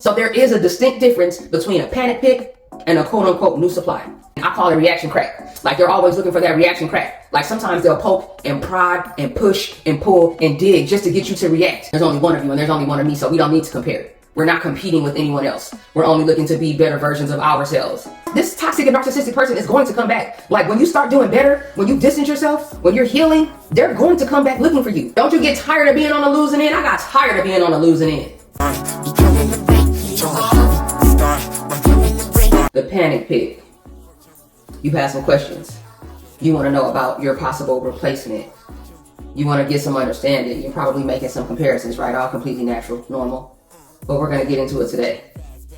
So there is a distinct difference between a panic pick and a quote unquote new supply. I call it reaction crack. Like they're always looking for that reaction crack. Like sometimes they'll poke and prod and push and pull and dig just to get you to react. There's only one of you and there's only one of me, so we don't need to compare. We're not competing with anyone else. We're only looking to be better versions of ourselves. This toxic and narcissistic person is going to come back. Like when you start doing better, when you distance yourself, when you're healing, they're going to come back looking for you. Don't you get tired of being on the losing end? I got tired of being on the losing end. The panic pick. You've had some questions. You want to know about your possible replacement. You want to get some understanding. You're probably making some comparisons, right? All completely natural, normal. But we're going to get into it today.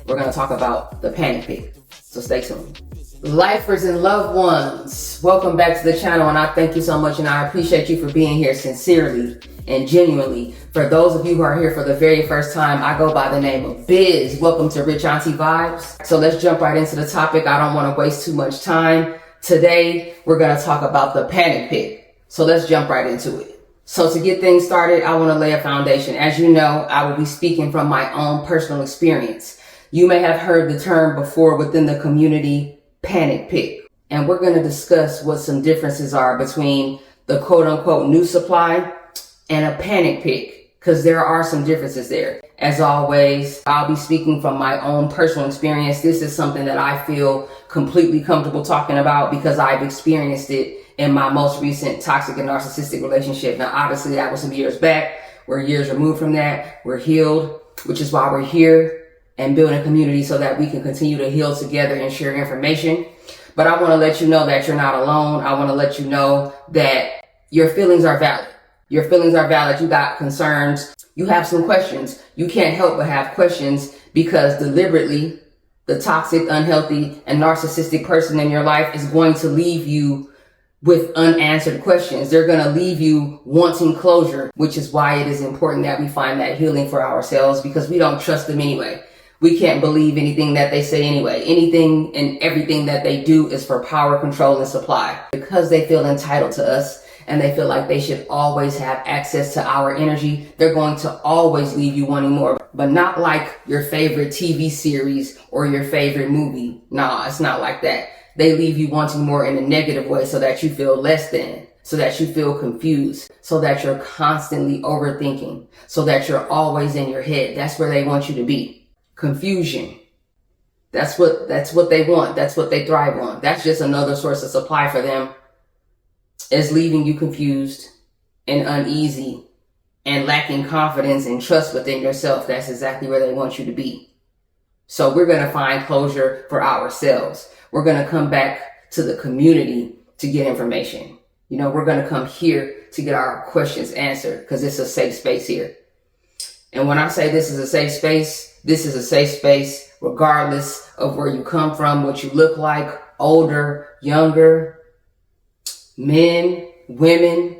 We're going to talk about the panic pick. So stay tuned. Lifers and loved ones, welcome back to the channel, and I thank you so much, and I appreciate you for being here sincerely and genuinely. For those of you who are here for the very first time, I go by the name of Biz. Welcome to Rich Auntie Vibes. So let's jump right into the topic. I don't want to waste too much time. Today, we're going to talk about the panic pick. So let's jump right into it. So to get things started, I want to lay a foundation. As you know, I will be speaking from my own personal experience. You may have heard the term before within the community, panic pick. And we're going to discuss what some differences are between the quote unquote new supply and a panic pick, because there are some differences there. As always, I'll be speaking from my own personal experience. This is something that I feel completely comfortable talking about because I've experienced it in my most recent toxic and narcissistic relationship. Now, obviously, that was some years back. We're years removed from that. We're healed, which is why we're here and building a community so that we can continue to heal together and share information. But I want to let you know that you're not alone. I want to let you know that your feelings are valid. Your feelings are valid. You got concerns. You have some questions. You can't help but have questions because deliberately the toxic, unhealthy, and narcissistic person in your life is going to leave you with unanswered questions. They're going to leave you wanting closure, which is why it is important that we find that healing for ourselves, because we don't trust them anyway. We can't believe anything that they say anyway. Anything and everything that they do is for power, control, and supply. Because they feel entitled to us and they feel like they should always have access to our energy, they're going to always leave you wanting more. But not like your favorite TV series or your favorite movie. Nah, it's not like that. They leave you wanting more in a negative way so that you feel less than, so that you feel confused, so that you're constantly overthinking, so that you're always in your head. That's where they want you to be. Confusion. That's what they want. That's what they thrive on. That's just another source of supply for them, is leaving you confused and uneasy and lacking confidence and trust within yourself. That's exactly where they want you to be. So we're going to find closure for ourselves. We're going to come back to the community to get information. You know, we're going to come here to get our questions answered because it's a safe space here. And when I say this is a safe space, this is a safe space regardless of where you come from, what you look like, older, younger, men, women,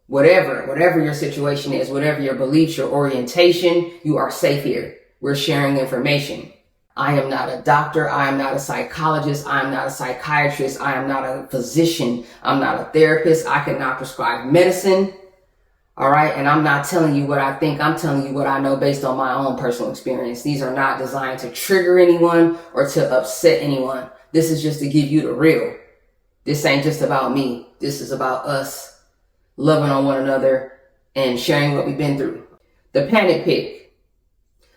whatever your situation is, whatever your beliefs, your orientation, you are safe here. We're sharing information. I am not a doctor. I am not a psychologist. I am not a psychiatrist. I am not a physician. I'm not a therapist. I cannot prescribe medicine. All right. And I'm not telling you what I think. I'm telling you what I know based on my own personal experience. These are not designed to trigger anyone or to upset anyone. This is just to give you the real. This ain't just about me. This is about us loving on one another and sharing what we've been through. The panic pick.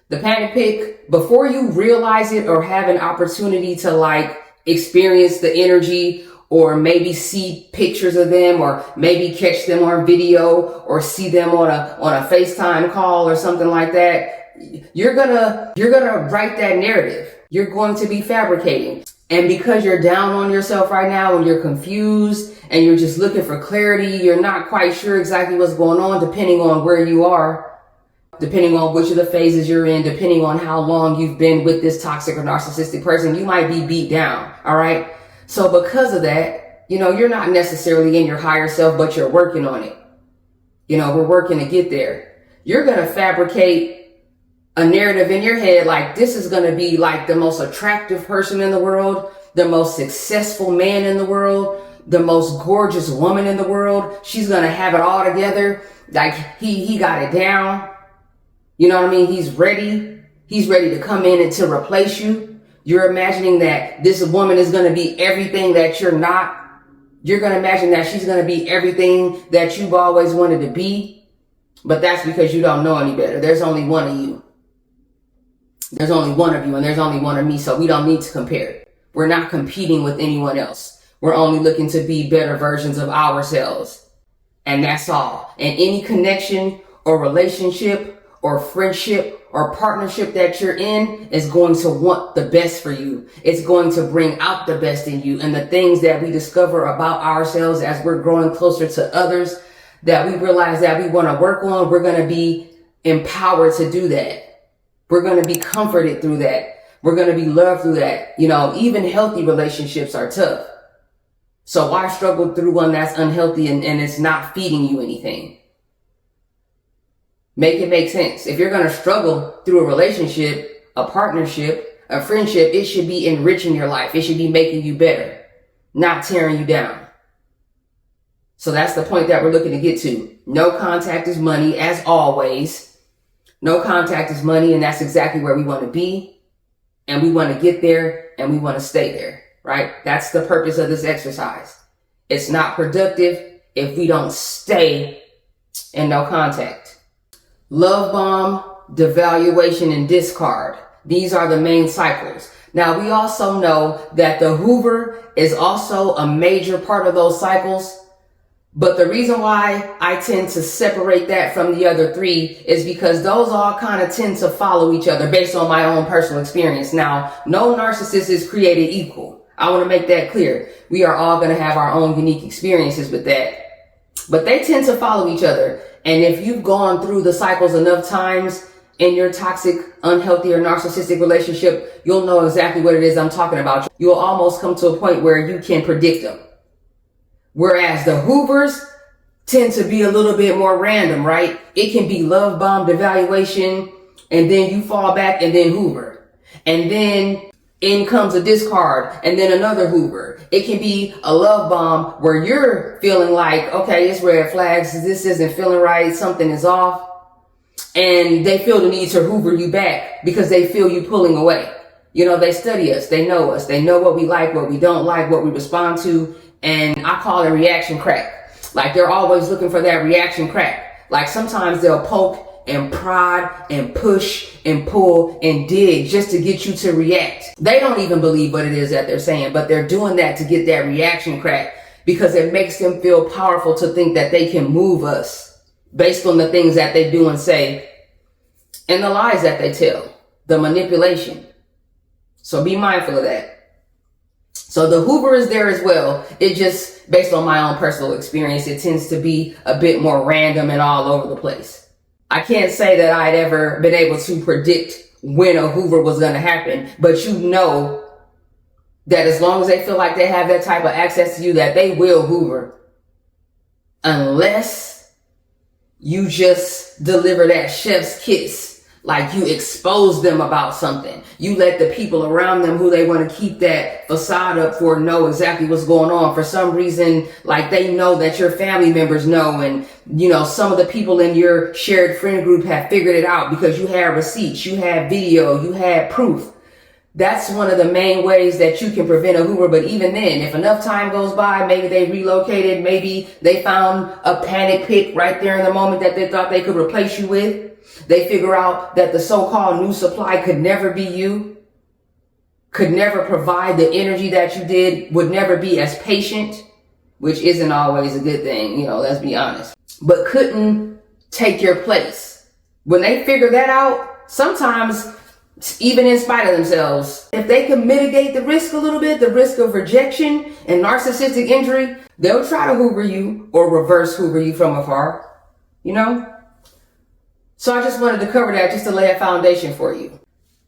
The panic pick, before you realize it or have an opportunity to like experience the energy or maybe see pictures of them or maybe catch them on video or see them on a FaceTime call or something like that, you're gonna write that narrative. You're going to be fabricating. And because you're down on yourself right now and you're confused and you're just looking for clarity, you're not quite sure exactly what's going on depending on where you are, depending on which of the phases you're in, depending on how long you've been with this toxic or narcissistic person, you might be beat down. All right. So because of that, you know, you're not necessarily in your higher self, but you're working on it. You know, we're working to get there. You're going to fabricate a narrative in your head like this is going to be like the most attractive person in the world, the most successful man in the world, the most gorgeous woman in the world. She's going to have it all together. Like he got it down. You know what I mean? He's ready. He's ready to come in and to replace you. You're imagining that this woman is going to be everything that you're not. You're going to imagine that she's going to be everything that you've always wanted to be. But that's because you don't know any better. There's only one of you. There's only one of you and there's only one of me. So we don't need to compare. We're not competing with anyone else. We're only looking to be better versions of ourselves. And that's all. And any connection or relationship or friendship or partnership that you're in is going to want the best for you. It's going to bring out the best in you. And the things that we discover about ourselves as we're growing closer to others that we realize that we want to work on, we're going to be empowered to do that. We're going to be comforted through that. We're going to be loved through that. You know, even healthy relationships are tough. So why struggle through one that's unhealthy and it's not feeding you anything? Make it make sense. If you're going to struggle through a relationship, a partnership, a friendship, it should be enriching your life. It should be making you better, not tearing you down. So that's the point that we're looking to get to. No contact is money, as always. No contact is money, and that's exactly where we want to be. And we want to get there, and we want to stay there, right? That's the purpose of this exercise. It's not productive if we don't stay in no contact. Love bomb, devaluation, and discard. These are the main cycles. Now, we also know that the Hoover is also a major part of those cycles. But the reason why I tend to separate that from the other three is because those all kind of tend to follow each other based on my own personal experience. Now, no narcissist is created equal. I want to make that clear. We are all going to have our own unique experiences with that. But they tend to follow each other. And if you've gone through the cycles enough times in your toxic, unhealthy, or narcissistic relationship, you'll know exactly what it is I'm talking about. You'll almost come to a point where you can predict them. Whereas the Hoovers tend to be a little bit more random, right? It can be love bomb, devaluation, and then you fall back and then Hoover. And then in comes a discard and then another Hoover. It can be a love bomb where you're feeling like, okay, it's red flags. This isn't feeling right. Something is off. And they feel the need to Hoover you back because they feel you pulling away. You know, they study us. They know us. They know what we like, what we don't like, what we respond to. And I call it reaction crack. Like they're always looking for that reaction crack. Like sometimes they'll poke and prod and push and pull and dig just to get you to react. They don't even believe what it is that they're saying, but they're doing that to get that reaction crack because it makes them feel powerful to think that they can move us based on the things that they do and say and the lies that they tell, the manipulation. So be mindful of that. So the Hoover is there as well. It just, based on my own personal experience, it tends to be a bit more random and all over the place. I can't say that I'd ever been able to predict when a Hoover was going to happen, but you know that as long as they feel like they have that type of access to you, that they will Hoover. Unless you just deliver that chef's kiss. Like you expose them about something. You let the people around them who they want to keep that facade up for know exactly what's going on. For some reason, like they know that your family members know. And, you know, some of the people in your shared friend group have figured it out because you had receipts, you had video, you had proof. That's one of the main ways that you can prevent a Hoover. But even then, if enough time goes by, maybe they relocated, maybe they found a panic pick right there in the moment that they thought they could replace you with. They figure out that the so-called new supply could never be you, could never provide the energy that you did, would never be as patient, which isn't always a good thing, you know, let's be honest, but couldn't take your place. When they figure that out, sometimes even in spite of themselves, if they can mitigate the risk a little bit, the risk of rejection and narcissistic injury, they'll try to Hoover you or reverse Hoover you from afar, you know? So I just wanted to cover that just to lay a foundation for you.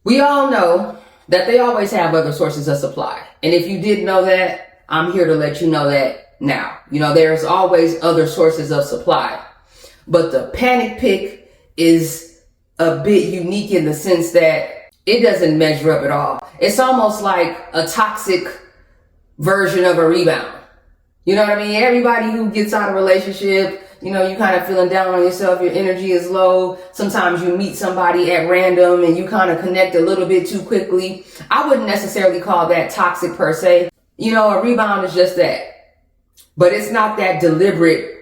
We all know that they always have other sources of supply. And if you didn't know that, I'm here to let you know that now. You know, there's always other sources of supply. But the panic pick is a bit unique in the sense that it doesn't measure up at all. It's almost like a toxic version of a rebound. You know what I mean? Everybody who gets out of a relationship, you know, you kind of feeling down on yourself, your energy is low. Sometimes you meet somebody at random and you kind of connect a little bit too quickly. I wouldn't necessarily call that toxic per se. You know, a rebound is just that. But it's not that deliberate.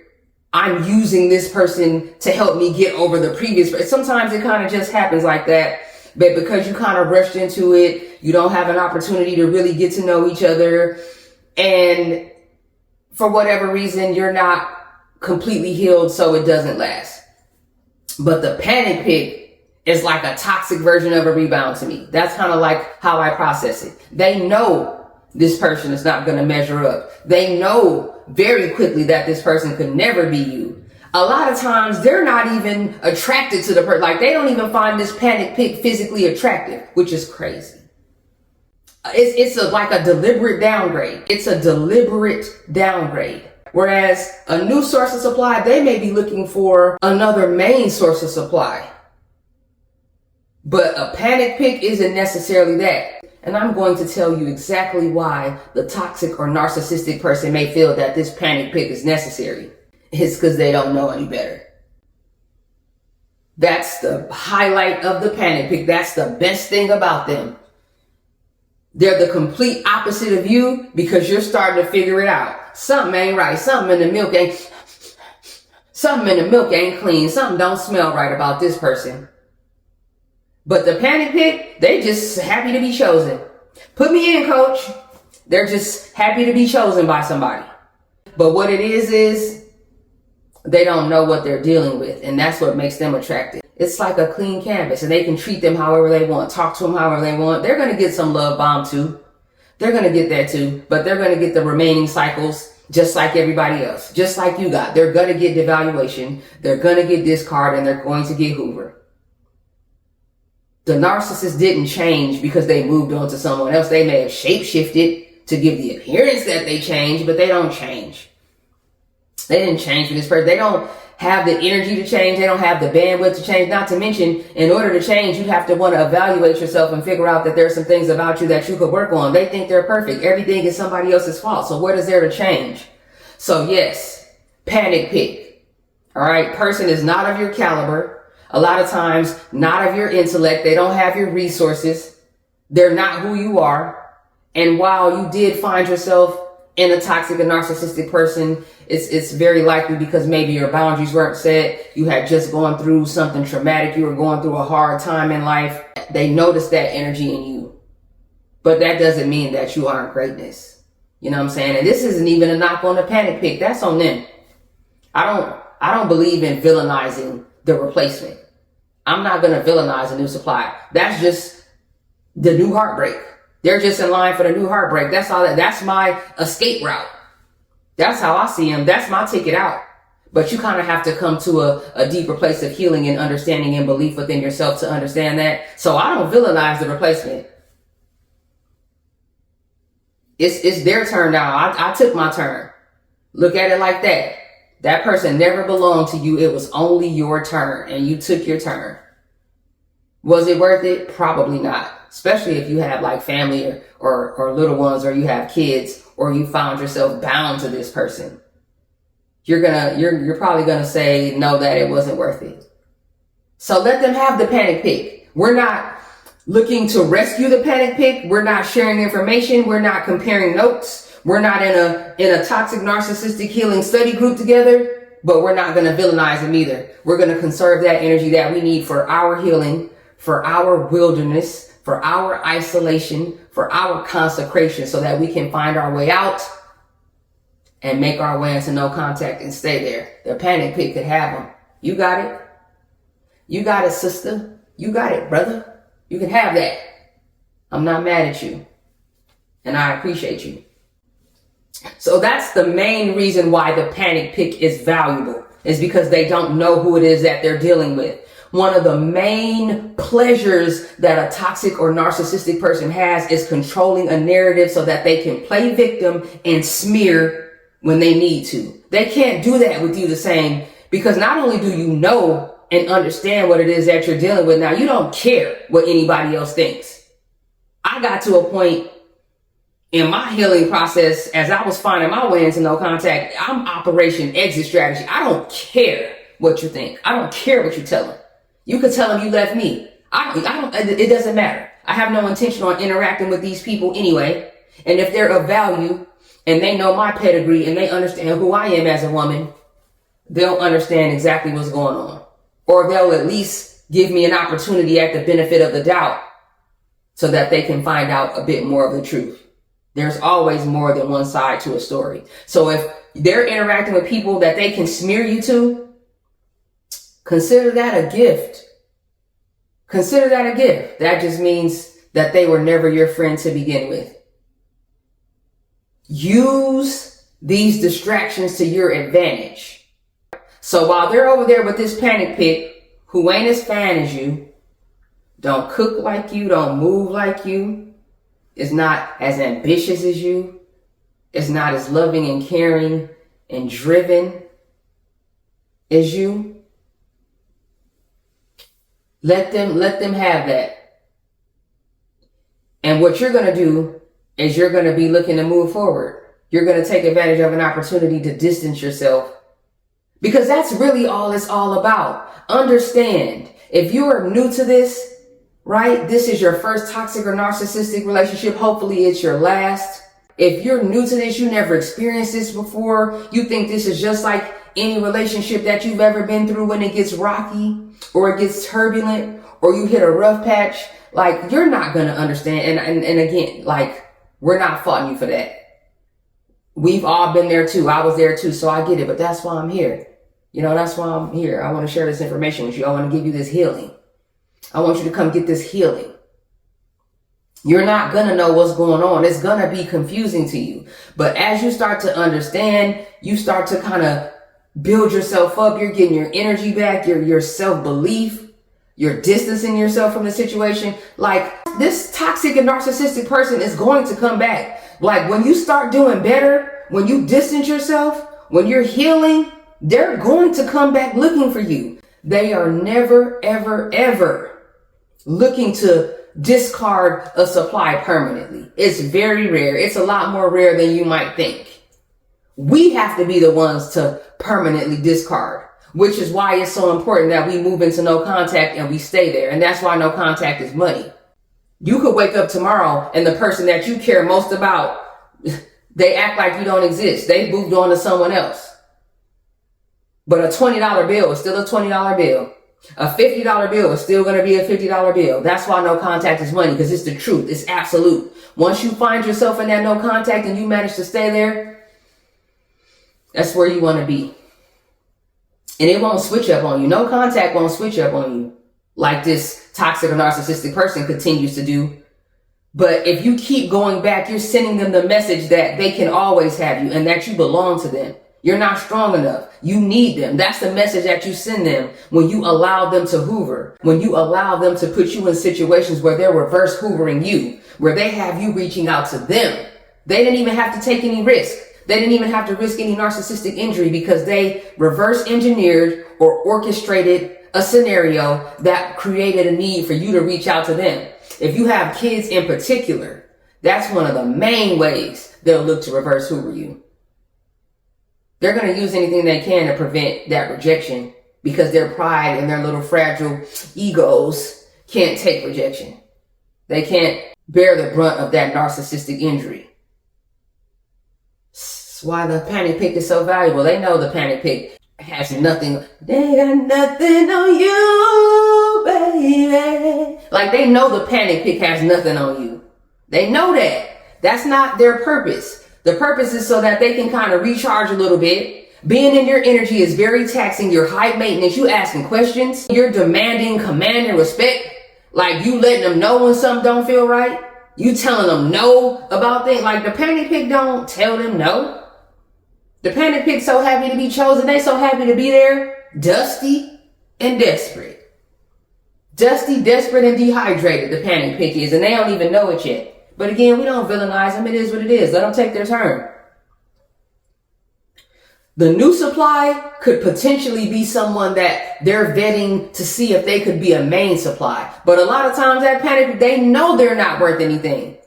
I'm using this person to help me get over the previous. Sometimes it kind of just happens like that. But because you kind of rushed into it, you don't have an opportunity to really get to know each other. And for whatever reason, you're not completely healed, so it doesn't last. But the panic pick is like a toxic version of a rebound to me. That's kind of like how I process it. They know this person is not going to measure up. They know very quickly that this person could never be you. A lot of times they're not even attracted to the person. Like they don't even find this panic pick physically attractive, which is crazy. It's like a deliberate downgrade. It's a deliberate downgrade. Whereas a new source of supply, they may be looking for another main source of supply. But a panic pick isn't necessarily that. And I'm going to tell you exactly why the toxic or narcissistic person may feel that this panic pick is necessary. It's because they don't know any better. That's the highlight of the panic pick. That's the best thing about them. They're the complete opposite of you because you're starting to figure it out. Something ain't right. Something in the milk ain't clean. Something don't smell right about this person. But the panic pick, they just happy to be chosen. Put me in, coach. They're just happy to be chosen by somebody. But what it is they don't know what they're dealing with. And that's what makes them attractive. It's like a clean canvas and they can treat them however they want, talk to them however they want. They're going to get some love bomb too. They're going to get that too, but they're going to get the remaining cycles just like everybody else, just like you got. They're going to get devaluation. They're going to get discard and they're going to get Hoover. The narcissist didn't change because they moved on to someone else. They may have shape-shifted to give the appearance that they changed, but they don't change. They didn't change for this person. They don't have the energy to change. They don't have the bandwidth to change. Not to mention, in order to change, you have to want to evaluate yourself and figure out that there's some things about you that you could work on. They think they're perfect. Everything is somebody else's fault. So what is there to change? So yes, panic pick. All right. Person is not of your caliber. A lot of times, not of your intellect. They don't have your resources. They're not who you are. And while you did find yourself in a toxic and narcissistic person, it's very likely because maybe your boundaries weren't set. You had just gone through something traumatic. You were going through a hard time in life. They noticed that energy in you. But that doesn't mean that you aren't greatness. You know what I'm saying? And this isn't even a knock on the panic pick. That's on them. I don't believe in villainizing the replacement. I'm not going to villainize a new supply. That's just the new heartbreak. They're just in line for the new heartbreak. That's all. That's my escape route. That's how I see them. That's my ticket out. But you kind of have to come to a deeper place of healing and understanding and belief within yourself to understand that. So I don't villainize the replacement. It's their turn now. I took my turn. Look at it like that. That person never belonged to you. It was only your turn and you took your turn. Was it worth it? Probably not. Especially if you have like family or little ones, or you have kids, or you found yourself bound to this person. You're probably gonna say no, that it wasn't worth it. So let them have the panic pick. We're not looking to rescue the panic pick. We're not sharing information. We're not comparing notes. We're not in a toxic narcissistic healing study group together, but we're not going to villainize them either. We're going to conserve that energy that we need for our healing, for our wilderness, for our isolation, for our consecration, so that we can find our way out and make our way into no contact and stay there. The panic pick could have them. You got it. You got it, sister. You got it, brother. You can have that. I'm not mad at you. And I appreciate you. So that's the main reason why the panic pick is valuable, is because they don't know who it is that they're dealing with. One of the main pleasures that a toxic or narcissistic person has is controlling a narrative so that they can play victim and smear when they need to. They can't do that with you the same, because not only do you know and understand what it is that you're dealing with, now you don't care what anybody else thinks. I got to a point in my healing process, as I was finding my way into no contact, I'm operation exit strategy. I don't care what you think. I don't care what you tell them. You could tell them you left me. It doesn't matter. I have no intention on interacting with these people anyway. And if they're of value and they know my pedigree and they understand who I am as a woman, they'll understand exactly what's going on. Or they'll at least give me an opportunity at the benefit of the doubt so that they can find out a bit more of the truth. There's always more than one side to a story. So if they're interacting with people that they can smear you to, consider that a gift. Consider that a gift. That just means that they were never your friend to begin with. Use these distractions to your advantage. So while they're over there with this panic pick, who ain't as fan as you, don't cook like you, don't move like you, is not as ambitious as you, is not as loving and caring and driven as you, let them have that. And what you're going to do is you're going to be looking to move forward. You're going to take advantage of an opportunity to distance yourself, because that's really all it's all about. Understand, if you are new to this, right? This is your first toxic or narcissistic relationship. Hopefully it's your last. If you're new to this, you never experienced this before, you think this is just like any relationship that you've ever been through when it gets rocky or it gets turbulent or you hit a rough patch, like, you're not going to understand. And again, like, we're not faulting you for that. We've all been there too. I was there too. So I get it, but that's why I'm here. You know, that's why I'm here. I want to share this information with you. I want to give you this healing. I want you to come get this healing. You're not going to know what's going on. It's going to be confusing to you. But as you start to understand, you start to kind of build yourself up. You're getting your energy back, your self-belief. You're distancing yourself from the situation. Like, this toxic and narcissistic person is going to come back. Like, when you start doing better, when you distance yourself, when you're healing, they're going to come back looking for you. They are never, ever, ever looking to discard a supply permanently. It's very rare. It's a lot more rare than you might think. We have to be the ones to permanently discard, which is why it's so important that we move into no contact and we stay there. And that's why no contact is money. You could wake up tomorrow and the person that you care most about, they act like you don't exist. They moved on to someone else. But a $20 bill is still a $20 bill. A $50 bill is still going to be a $50 bill. That's why no contact is money, because it's the truth. It's absolute. Once you find yourself in that no contact and you manage to stay there, that's where you want to be. And it won't switch up on you. No contact won't switch up on you like this toxic or narcissistic person continues to do. But if you keep going back, you're sending them the message that they can always have you and that you belong to them. You're not strong enough. You need them. That's the message that you send them when you allow them to hoover, when you allow them to put you in situations where they're reverse hoovering you, where they have you reaching out to them. They didn't even have to take any risk. They didn't even have to risk any narcissistic injury because they reverse engineered or orchestrated a scenario that created a need for you to reach out to them. If you have kids in particular, that's one of the main ways they'll look to reverse hoover you. They're going to use anything they can to prevent that rejection because their pride and their little fragile egos can't take rejection. They can't bear the brunt of that narcissistic injury. That's why the panic pick is so valuable. They know the panic pick has nothing. They got nothing on you, baby. Like, they know the panic pick has nothing on you. They know that. That's not their purpose. The purpose is so that they can kind of recharge a little bit. Being in your energy is very taxing. You're high maintenance. You asking questions. You're demanding command and respect. Like, you letting them know when something don't feel right. You telling them no about things. Like, the panic pick don't tell them no. The panic pick so happy to be chosen. They so happy to be there. Dusty and desperate. Dusty, desperate, and dehydrated, the panic pick is. And they don't even know it yet. But again, we don't villainize them. It is what it is. Let them take their turn. The new supply could potentially be someone that they're vetting to see if they could be a main supply. But a lot of times that panic, they know they're not worth anything.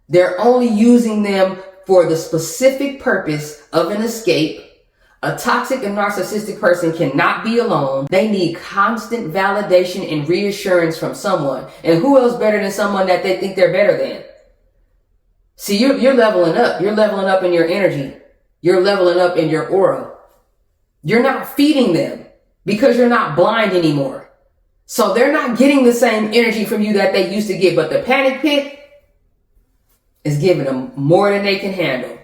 They're only using them for the specific purpose of an escape. A toxic and narcissistic person cannot be alone. They need constant validation and reassurance from someone. And who else better than someone that they think they're better than? See, you're leveling up. You're leveling up in your energy. You're leveling up in your aura. You're not feeding them because you're not blind anymore. So they're not getting the same energy from you that they used to get. But the panic pick is giving them more than they can handle.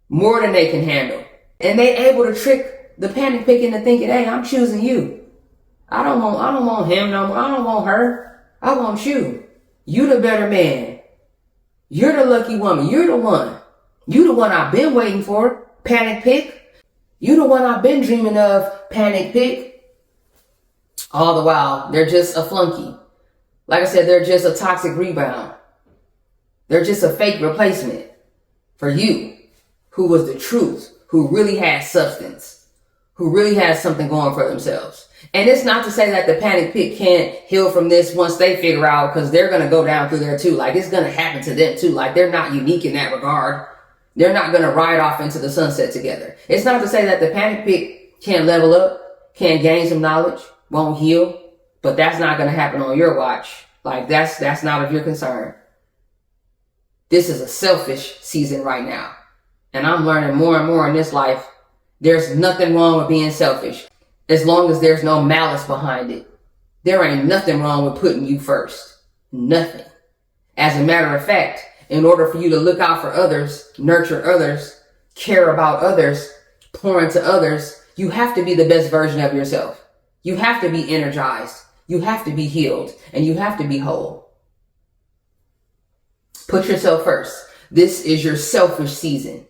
More than they can handle. And they able to trick the panic pick into thinking, hey, I'm choosing you. I don't want him no more. I don't want her. I want you. You the better man. You're the lucky woman. You're the one. You the one I've been waiting for. Panic pick. You the one I've been dreaming of. Panic pick. All the while, they're just a flunky. Like I said, they're just a toxic rebound. They're just a fake replacement for you, who was the truth, who really had substance, who really has something going for themselves. And it's not to say that the panic pick can't heal from this once they figure out, because they're going to go down through there too. Like, it's going to happen to them too. Like, they're not unique in that regard. They're not going to ride off into the sunset together. It's not to say that the panic pick can't level up, can't gain some knowledge, won't heal, but that's not going to happen on your watch. Like, that's not of your concern. This is a selfish season right now. And I'm learning more and more in this life. There's nothing wrong with being selfish, as long as there's no malice behind it. There ain't nothing wrong with putting you first. Nothing. As a matter of fact, in order for you to look out for others, nurture others, care about others, pour into others, you have to be the best version of yourself. You have to be energized. You have to be healed. And you have to be whole. Put yourself first. This is your selfish season.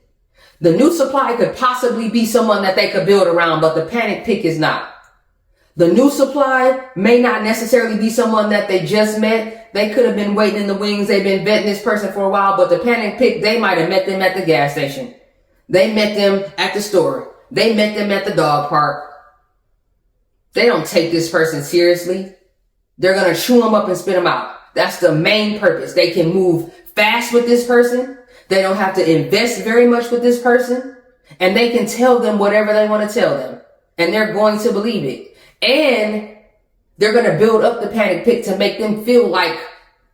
The new supply could possibly be someone that they could build around, but the panic pick is not. The new supply may not necessarily be someone that they just met. They could have been waiting in the wings. They've been vetting this person for a while, but the panic pick, they might have met them at the gas station. They met them at the store. They met them at the dog park. They don't take this person seriously. They're going to chew them up and spit them out. That's the main purpose. They can move fast with this person. They don't have to invest very much with this person. And they can tell them whatever they want to tell them. And they're going to believe it. And they're going to build up the panic pick to make them feel like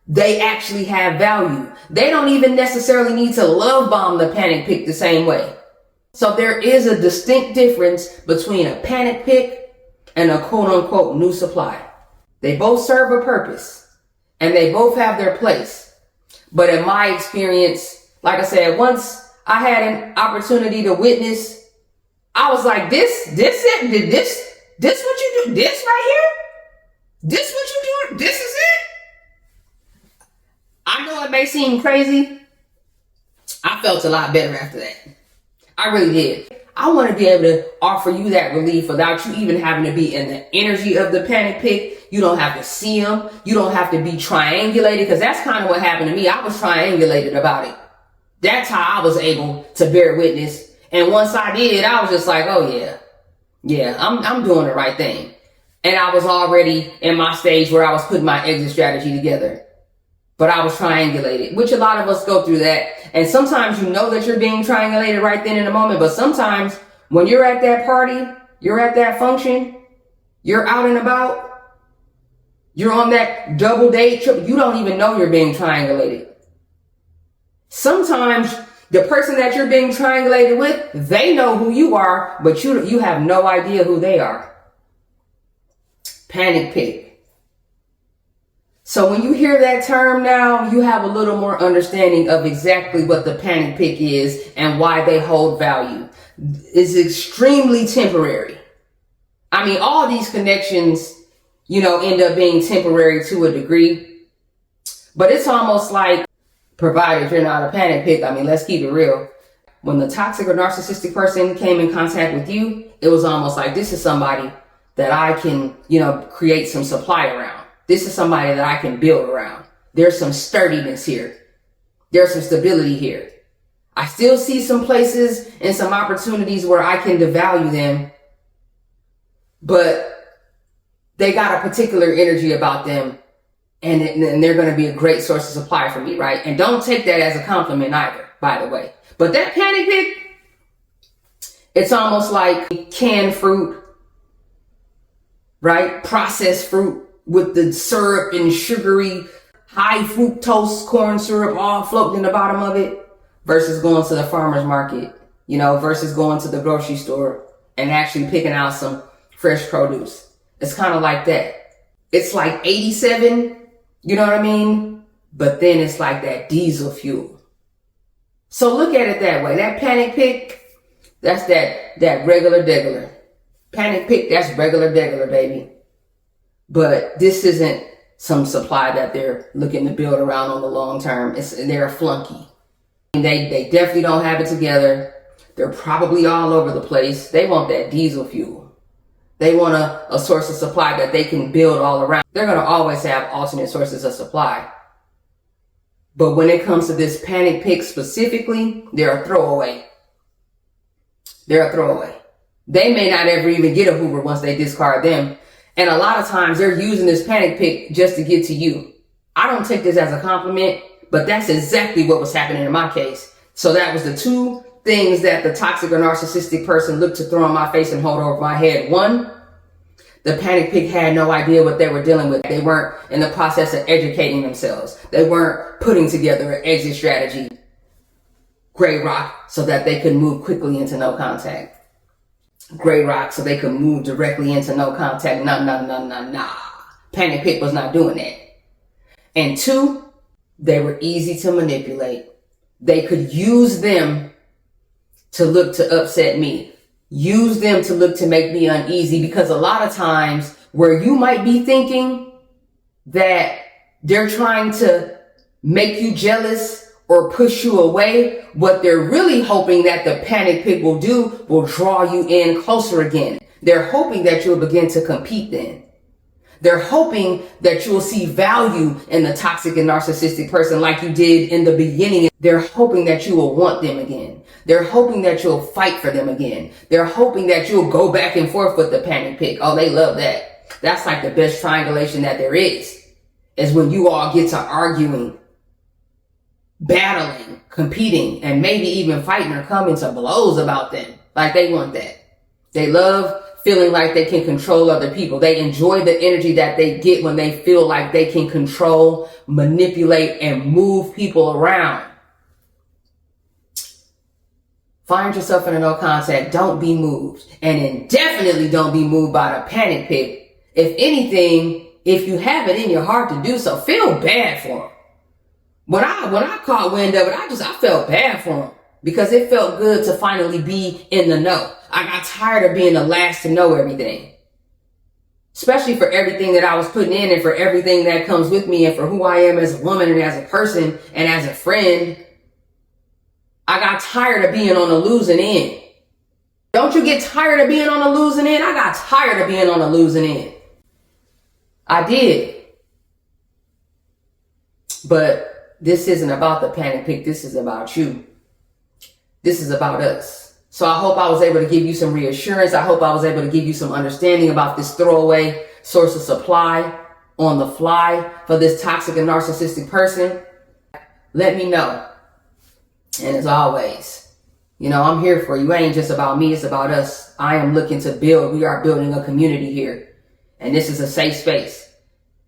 they actually have value. They don't even necessarily need to love bomb the panic pick the same way. So there is a distinct difference between a panic pick and a quote unquote new supply. They both serve a purpose and they both have their place. But in my experience, like I said, once I had an opportunity to witness, I was like, this what you do? This right here? This what you doing? This is it? I know it may seem crazy. I felt a lot better after that. I really did. I want to be able to offer you that relief without you even having to be in the energy of the panic pick. You don't have to see them. You don't have to be triangulated, because that's kind of what happened to me. I was triangulated about it. That's how I was able to bear witness. And once I did, I was just like, oh yeah, I'm doing the right thing. And I was already in my stage where I was putting my exit strategy together. But I was triangulated, which a lot of us go through that. And sometimes you know that you're being triangulated right then in the moment. But sometimes when you're at that party, you're at that function, you're out and about, you're on that double date trip, you don't even know you're being triangulated. Sometimes the person that you're being triangulated with, they know who you are, but you have no idea who they are. Panic pick. So when you hear that term now, you have a little more understanding of exactly what the panic pick is and why they hold value. It's extremely temporary. I mean, all these connections, end up being temporary to a degree, but it's almost like, provided you're not a panic pick, I mean, let's keep it real. When the toxic or narcissistic person came in contact with you, it was almost like, this is somebody that I can, create some supply around. This is somebody that I can build around. There's some sturdiness here. There's some stability here. I still see some places and some opportunities where I can devalue them, but they got a particular energy about them and they're going to be a great source of supply for me, right? And don't take that as a compliment either, by the way. But that panic pick, it's almost like canned fruit, right? Processed fruit with the syrup and sugary, high fructose corn syrup all floating in the bottom of it, versus going to the farmer's market, you know, versus going to the grocery store and actually picking out some fresh produce. It's kind of like that. It's like 87, you know what I mean? But then it's like that diesel fuel. So look at it that way. That panic pick, that's that regular degular. Panic pick, that's regular degular, baby. But this isn't some supply that they're looking to build around on the long term. They're a flunky. They definitely don't have it together. They're probably all over the place. They want that diesel fuel. They want a source of supply that they can build all around. They're going to always have alternate sources of supply. But when it comes to this panic pick specifically, they're a throwaway. They're a throwaway. They may not ever even get a Hoover once they discard them. And a lot of times they're using this panic pick just to get to you. I don't take this as a compliment, but that's exactly what was happening in my case. So that was the two things that the toxic or narcissistic person looked to throw in my face and hold over my head. One, the panic pick had no idea what they were dealing with. They weren't in the process of educating themselves. They weren't putting together an exit strategy, gray rock, so that they could move quickly into no contact. Gray rock, so they could move directly into no contact. Nah. Panic pick was not doing that. And two, they were easy to manipulate. They could use them to look to upset me. Use them to look to make me uneasy, because a lot of times where you might be thinking that they're trying to make you jealous or push you away, what they're really hoping that the panic pick will do will draw you in closer again. They're hoping that you'll begin to compete then. They're hoping that you'll see value in the toxic and narcissistic person like you did in the beginning. They're hoping that you will want them again. They're hoping that you'll fight for them again. They're hoping that you'll go back and forth with the panic pick. Oh, they love that. That's like the best triangulation that there is when you all get to arguing, battling, competing, and maybe even fighting or coming to blows about them. Like they want that. They love feeling like they can control other people. They enjoy the energy that they get when they feel like they can control, manipulate, and move people around. Find yourself in a no contact. Don't be moved. And then definitely don't be moved by the panic pick. If anything, if you have it in your heart to do so, feel bad for them. When I caught wind of it, I felt bad for him, because it felt good to finally be in the know. I got tired of being the last to know everything, especially for everything that I was putting in and for everything that comes with me and for who I am as a woman and as a person and as a friend. I got tired of being on the losing end. Don't you get tired of being on the losing end? I got tired of being on the losing end. I did. But this isn't about the panic pick. This is about you. This is about us. So I hope I was able to give you some reassurance. I hope I was able to give you some understanding about this throwaway source of supply on the fly for this toxic and narcissistic person. Let me know. And as always, you know, I'm here for you. It ain't just about me. It's about us. I am looking to build. We are building a community here. And this is a safe space.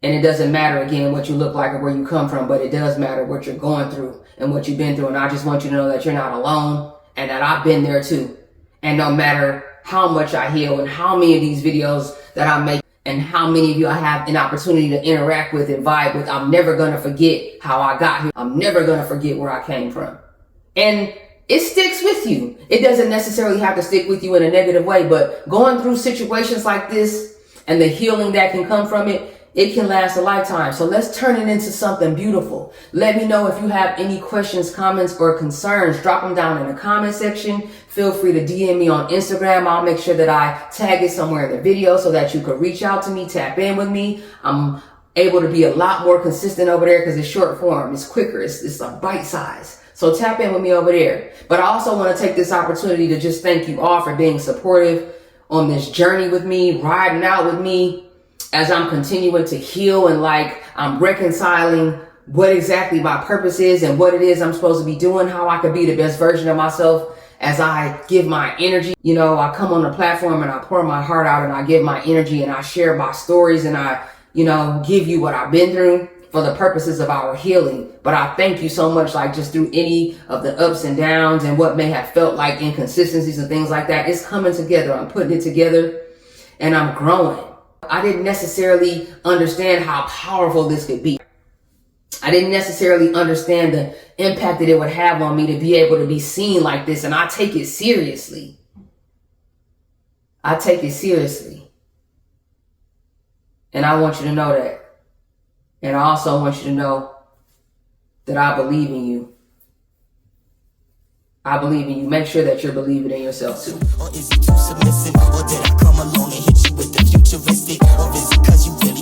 And it doesn't matter, again, what you look like or where you come from, but it does matter what you're going through and what you've been through. And I just want you to know that you're not alone and that I've been there too. And no matter how much I heal and how many of these videos that I make and how many of you I have an opportunity to interact with and vibe with, I'm never going to forget how I got here. I'm never going to forget where I came from. And it sticks with you. It doesn't necessarily have to stick with you in a negative way, but going through situations like this and the healing that can come from it, it can last a lifetime. So let's turn it into something beautiful. Let me know if you have any questions, comments, or concerns. Drop them down in the comment section. Feel free to DM me on Instagram. I'll make sure that I tag it somewhere in the video so that you can reach out to me, tap in with me. I'm able to be a lot more consistent over there because it's short form. It's quicker. It's a bite size. So tap in with me over there. But I also want to take this opportunity to just thank you all for being supportive on this journey with me, riding out with me, as I'm continuing to heal and like I'm reconciling what exactly my purpose is and what it is I'm supposed to be doing, how I could be the best version of myself as I give my energy. You know, I come on the platform and I pour my heart out and I give my energy and I share my stories and I, you know, give you what I've been through for the purposes of our healing. But I thank you so much, like just through any of the ups and downs and what may have felt like inconsistencies and things like that, it's coming together. I'm putting it together and I'm growing. I didn't necessarily understand how powerful this could be. I didn't necessarily understand the impact that it would have on me to be able to be seen like this. And I take it seriously. I take it seriously. And I want you to know that. And I also want you to know that I believe in you. I believe in you. Make sure that you're believing in yourself too. Or is it too submissive? Or did I come along and hit you with the futuristic? Or is it 'cause you really